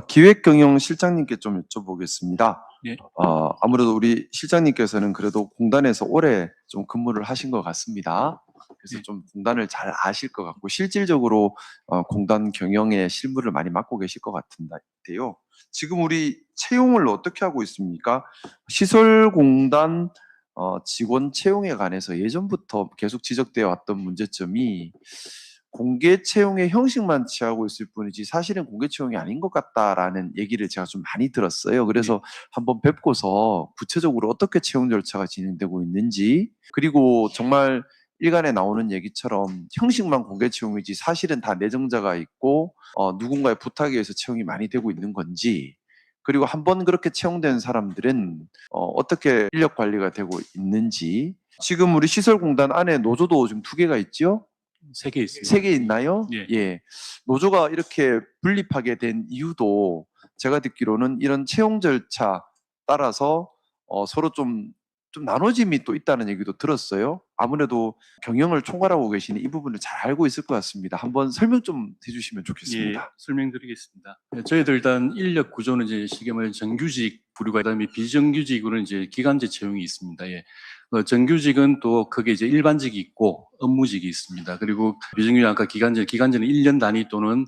기획경영실장님께 좀 여쭤보겠습니다. 예. 아무래도 우리 실장님께서는 그래도 공단에서 오래 좀 근무를 하신 것 같습니다. 그래서 예. 좀 공단을 잘 아실 것 같고 실질적으로 공단 경영에 실무를 많이 맡고 계실 것 같은데요. 지금 우리 채용을 어떻게 하고 있습니까? 시설공단 직원 채용에 관해서 예전부터 계속 지적되어 왔던 문제점이 공개 채용의 형식만 취하고 있을 뿐이지 사실은 공개 채용이 아닌 것 같다라는 얘기를 제가 좀 많이 들었어요. 그래서 한번 뵙고서 구체적으로 어떻게 채용 절차가 진행되고 있는지, 그리고 정말 일간에 나오는 얘기처럼 형식만 공개 채용이지 사실은 다 내정자가 있고 누군가의 부탁에 의해서 채용이 많이 되고 있는 건지, 그리고 한번 그렇게 채용된 사람들은 어떻게 인력 관리가 되고 있는지. 지금 우리 시설공단 안에 노조도 지금 2개가 있죠? 3개 있습니다. 3개 있나요? 예. 예. 노조가 이렇게 분립하게 된 이유도 제가 듣기로는 이런 채용 절차 따라서 서로 좀 나눠짐이 또 있다는 얘기도 들었어요. 아무래도 경영을 총괄하고 계시니 이 부분을 잘 알고 있을 것 같습니다. 한번 설명 좀 해주시면 예, 좋겠습니다. 설명드리겠습니다. 저희들 일단 인력 구조는 이제 쉽게 말해 정규직 부류가 그다음에 비정규직으로는 이제 기간제 채용이 있습니다. 예. 정규직은 또 크게 이제 일반직이 있고 업무직이 있습니다. 그리고 비정규직 아까 기간제는 1년 단위 또는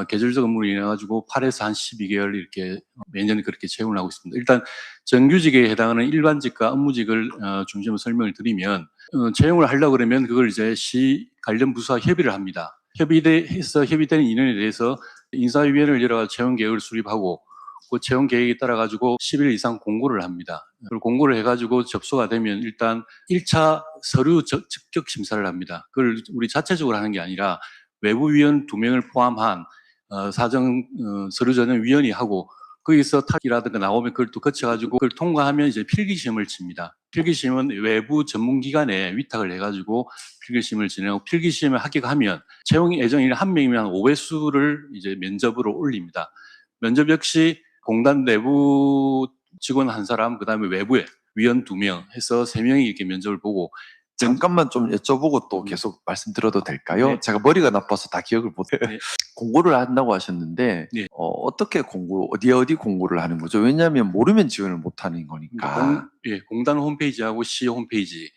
계절적 업무로 인해 가지고 8에서 한 12개월 이렇게 매년 그렇게 채용을 하고 있습니다. 일단 정규직에 해당하는 일반직과 업무직을 중심으로 설명을 드리면 채용을 하려고 그러면 그걸 이제 시 관련 부서와 협의를 합니다. 협의되는 인원에 대해서 인사위원회를 열어 채용 계획을 수립하고 그 채용 계획에 따라 가지고 10일 이상 공고를 합니다. 그걸 공고를 해가지고 접수가 되면 일단 1차 서류 적격 심사를 합니다. 그걸 우리 자체적으로 하는 게 아니라 외부위원 2명을 포함한 사정 서류 전형 위원이 하고 거기서 탁이라든가 나오면 그걸 또 거쳐가지고 그걸 통과하면 이제 필기시험을 칩니다. 필기시험은 외부 전문기관에 위탁을 해가지고 필기시험을 진행하고 필기시험에 합격하면 채용 예정일 1명이면 5회수를 이제 면접으로 올립니다. 면접 역시 공단 내부 직원 1사람, 그 다음에 외부에 위원 2명 해서 3명이 이렇게 면접을 보고. 잠깐만 좀 여쭤보고 또 계속 말씀드려도 될까요? 네. 제가 머리가 나빠서 다 기억을 못해요. 네. 공고를 한다고 하셨는데 네. 어떻게 어디 공고를 하는 거죠? 왜냐하면 모르면 지원을 못하는 거니까. 공단 홈페이지하고 시 홈페이지.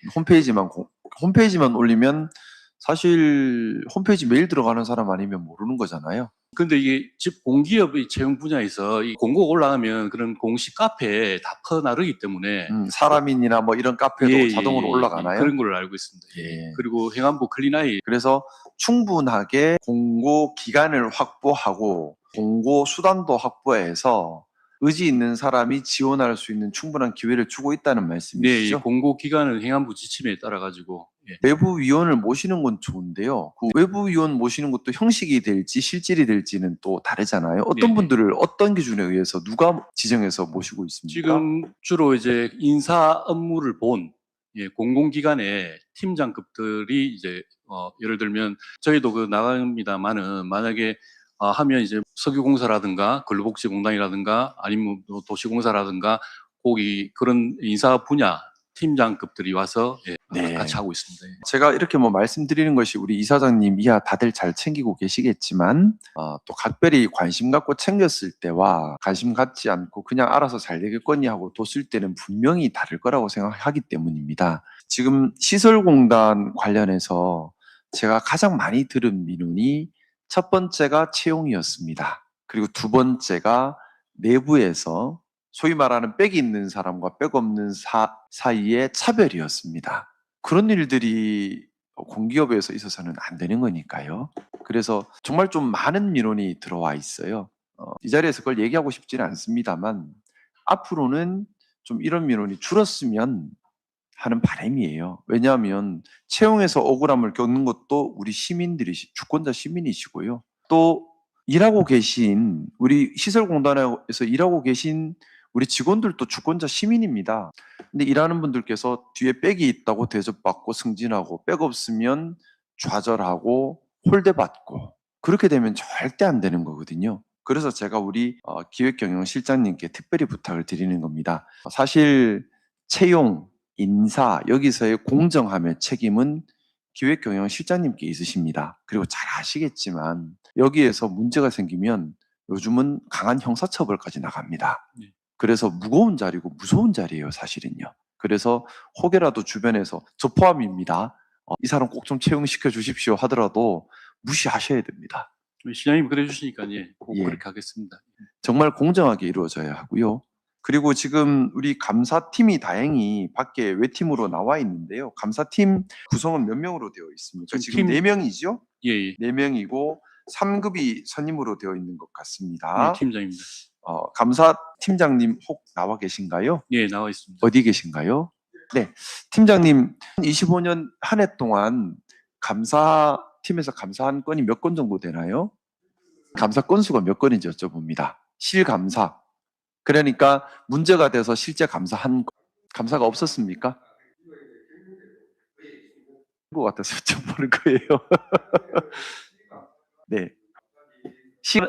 홈페이지만 올리면 사실 홈페이지 매일 들어가는 사람 아니면 모르는 거잖아요. 근데 이게 집 공기업의 채용 분야에서 이 공고가 올라가면 그런 공식 카페에 다 퍼나르기 때문에 사람인이나 뭐 이런 카페도 자동으로 올라가나요? 그런 걸로 알고 있습니다. 예. 그리고 행안부 클린아이. 그래서 충분하게 공고 기간을 확보하고 공고 수단도 확보해서 의지 있는 사람이 지원할 수 있는 충분한 기회를 주고 있다는 말씀이시죠? 네, 공고 기간은 행안부 지침에 따라 가지고. 외부 위원을 모시는 건 좋은데요. 그 외부 위원 모시는 것도 형식이 될지 실질이 될지는 또 다르잖아요. 어떤 분들을 어떤 기준에 의해서 누가 지정해서 모시고 있습니까? 지금 주로 이제 인사 업무를 본 공공기관의 팀장급들이 이제 예를 들면 저희도 그 나갑니다만은 만약에 하면 이제 석유공사라든가 근로복지공단이라든가 아니면 뭐 도시공사라든가 거기 그런 인사 분야 팀장급들이 와서 같이 하고 있습니다. 제가 이렇게 뭐 말씀드리는 것이 우리 이사장님 이하 다들 잘 챙기고 계시겠지만 또 각별히 관심 갖고 챙겼을 때와 관심 갖지 않고 그냥 알아서 잘 되겠거니 하고 뒀을 때는 분명히 다를 거라고 생각하기 때문입니다. 지금 시설공단 관련해서 제가 가장 많이 들은 민원이 첫 번째가 채용이었습니다. 그리고 두 번째가 내부에서 소위 말하는 백이 있는 사람과 백 없는 사이의 차별이었습니다. 그런 일들이 공기업에서 있어서는 안 되는 거니까요. 그래서 정말 좀 많은 민원이 들어와 있어요. 이 자리에서 그걸 얘기하고 싶지는 않습니다만 앞으로는 좀 이런 민원이 줄었으면 하는 바람이에요. 왜냐하면 채용에서 억울함을 겪는 것도 우리 주권자 시민이시고요. 또 일하고 계신 우리 시설공단에서 일하고 계신 우리 직원들도 주권자 시민입니다. 근데 일하는 분들께서 뒤에 백이 있다고 대접받고 승진하고 백 없으면 좌절하고 홀대받고 그렇게 되면 절대 안 되는 거거든요. 그래서 제가 우리 기획경영실장님께 특별히 부탁을 드리는 겁니다. 사실 채용, 인사, 여기서의 공정함의 책임은 기획경영실장님께 있으십니다. 그리고 잘 아시겠지만 여기에서 문제가 생기면 요즘은 강한 형사처벌까지 나갑니다. 네. 그래서 무거운 자리고 무서운 자리예요, 사실은요. 그래서 혹여라도 주변에서 저 포함입니다. 이 사람 꼭 좀 채용시켜 주십시오 하더라도 무시하셔야 됩니다. 시장님이 그래 주시니까 꼭 예. 그렇게 하겠습니다. 정말 공정하게 이루어져야 하고요. 그리고 지금 우리 감사팀이 다행히 밖에 외팀으로 나와 있는데요. 감사팀 구성은 몇 명으로 되어 있습니까? 지금 팀- 4명이죠? 예, 예. 4명이고 3급이 선임으로 되어 있는 것 네, 같습니다. 팀장입니다. 감사팀장님 혹 나와 계신가요? 예, 나와 있습니다. 어디 계신가요? 네. 팀장님, 25년 한 해 동안 감사팀에서 감사한 건이 몇 건 정도 되나요? 감사 건수가 몇 건인지 여쭤봅니다. 실감사. 그러니까 문제가 돼서 실제 감사한 감사가 없었습니까? 것 같아서 여쭤보는 거예요. 네.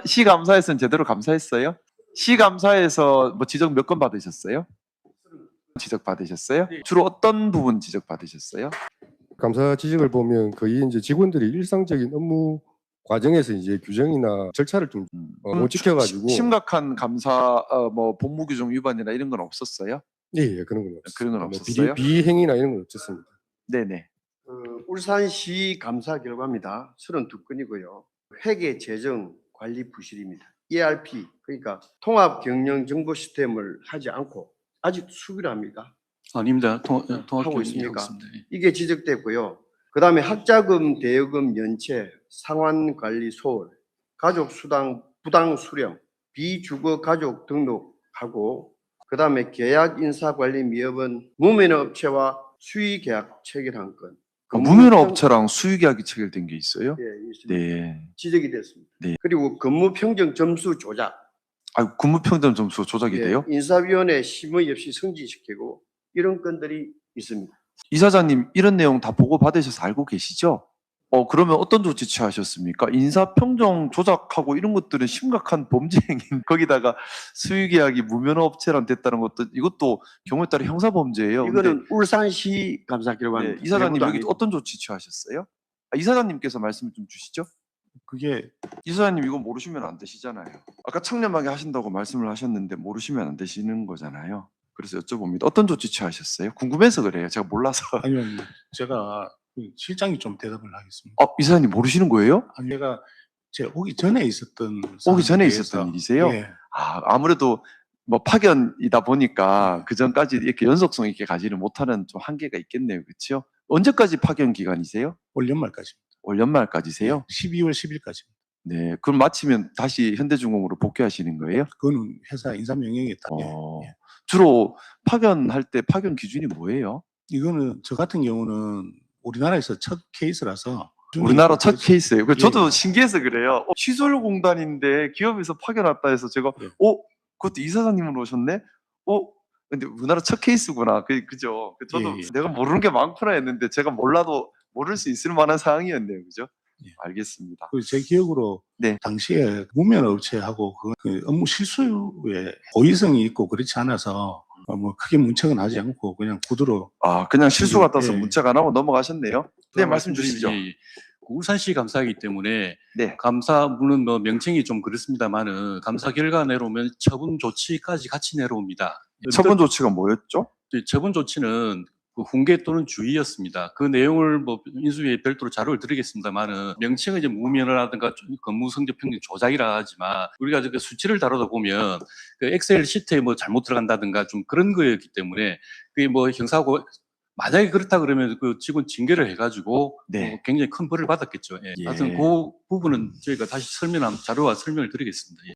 시감사에서는 제대로 감사했어요? 시감사에서 뭐 지적 몇 건 받으셨어요? 지적 받으셨어요? 주로 어떤 부분 지적 받으셨어요? 감사 지적을 보면 거의 이제 직원들이 일상적인 업무 과정에서 이제 규정이나 절차를 좀 못 지켜가지고 심각한 감사 뭐 복무 규정 위반이나 이런 건 없었어요? 예, 그런 건 없어요. 그런 건 뭐 없었어요? 비행이나 이런 건 없었습니다. 네네. 울산시 감사 결과입니다. 32건이고요. 회계 재정 관리 부실입니다. ERP 그러니까 통합 경영 정보 시스템을 하지 않고 아직 수비를 합니까? 아닙니다. 하고 통합 있습니까? 있습니다. 예. 이게 지적됐고요. 그다음에 학자금, 대여금 연체, 상환 관리 소홀, 가족 수당 부당 수령, 비주거 가족 등록하고 그다음에 계약 인사 관리 미흡은 무면 업체와 수의 계약 체결한 건. 무면허업체랑 수의계약이 체결된 게 있어요? 예, 있습니다. 네. 지적이 됐습니다. 네. 그리고 근무 평정 점수 조작, 근무평등 점수 조작이 예, 돼요? 인사위원회 심의 없이 승진시키고 이런 건들이 있습니다. 이사장님 이런 내용 다 보고 받으셔서 알고 계시죠? 그러면 어떤 조치 취하셨습니까? 인사평정 조작하고 이런 것들은 심각한 범죄 행위. 거기다가 수의계약이 무면허업체랑 됐다는 것도 이것도 경우에 따라 형사범죄예요. 근데 이거는 울산시 감사 결과입니다. 이사장님 내부도 여기 아니고. 어떤 조치 취하셨어요? 이사장님께서 말씀 좀 주시죠. 그게 이사장님 이거 모르시면 안 되시잖아요. 아까 청렴하게 하신다고 말씀을 하셨는데 모르시면 안 되시는 거잖아요. 그래서 여쭤봅니다. 어떤 조치 취하셨어요? 궁금해서 그래요. 제가 몰라서. 아니면 제가 그 실장이 좀 대답을 하겠습니다. 이사장님 모르시는 거예요? 아니 제가 제가 오기 전에 있었던 오기 전에 사안에 있었던 대해서, 일이세요? 예, 아무래도 뭐 파견이다 보니까 그 전까지 이렇게 연속성 있게 가지를 못하는 좀 한계가 있겠네요. 그렇죠? 언제까지 파견 기간이세요? 올 연말까지입니다. 올 연말까지세요? 12월 10일까지입니다. 네. 그럼 마치면 다시 현대중공으로 복귀하시는 거예요? 그거는 회사 인사 명령에 따라 어, 주로 파견할 때 파견 기준이 뭐예요? 이거는 저 같은 경우는 우리나라에서 첫 케이스라서 우리나라 첫 케이스예요. 저도 예. 신기해서 그래요. 시설공단인데 기업에서 파견 왔다 해서 제가 예. 그것도 이사장님으로 오셨네? 근데 우리나라 첫 케이스구나. 그죠? 저도 예, 예. 내가 모르는 게 많구나 했는데 제가 몰라도 모를 수 있을 만한 상황이었네요. 그죠? 예. 알겠습니다. 제 기억으로 네. 당시에 무면 업체하고 그 업무 실수에 고의성이 있고 그렇지 않아서 뭐 크게 문책은 하지 않고 그냥 구두로 그냥 실수 같아서 예. 문책 안 하고 넘어가셨네요. 네, 말씀 주시죠. 예, 예. 울산시 감사이기 때문에 네. 감사 물론 뭐 명칭이 좀 그렇습니다만은 감사 결과 내려오면 처분 조치까지 같이 내려옵니다. 처분 조치가 뭐였죠? 처분 조치는 그 훈계 또는 주의였습니다. 그 내용을 뭐 인수위에 별도로 자료를 드리겠습니다만은 명칭은 이제 무면허라든가 근무 성적 평균 조작이라 하지만 우리가 그 수치를 다루다 보면 그 엑셀 시트에 뭐 잘못 들어간다든가 좀 그런 거였기 때문에 그게 뭐 형사고 만약에 그렇다 그러면 그 직원 징계를 해가지고 네. 뭐 굉장히 큰 벌을 받았겠죠. 예. 예. 하여튼 그 부분은 저희가 다시 자료와 설명을 드리겠습니다. 예.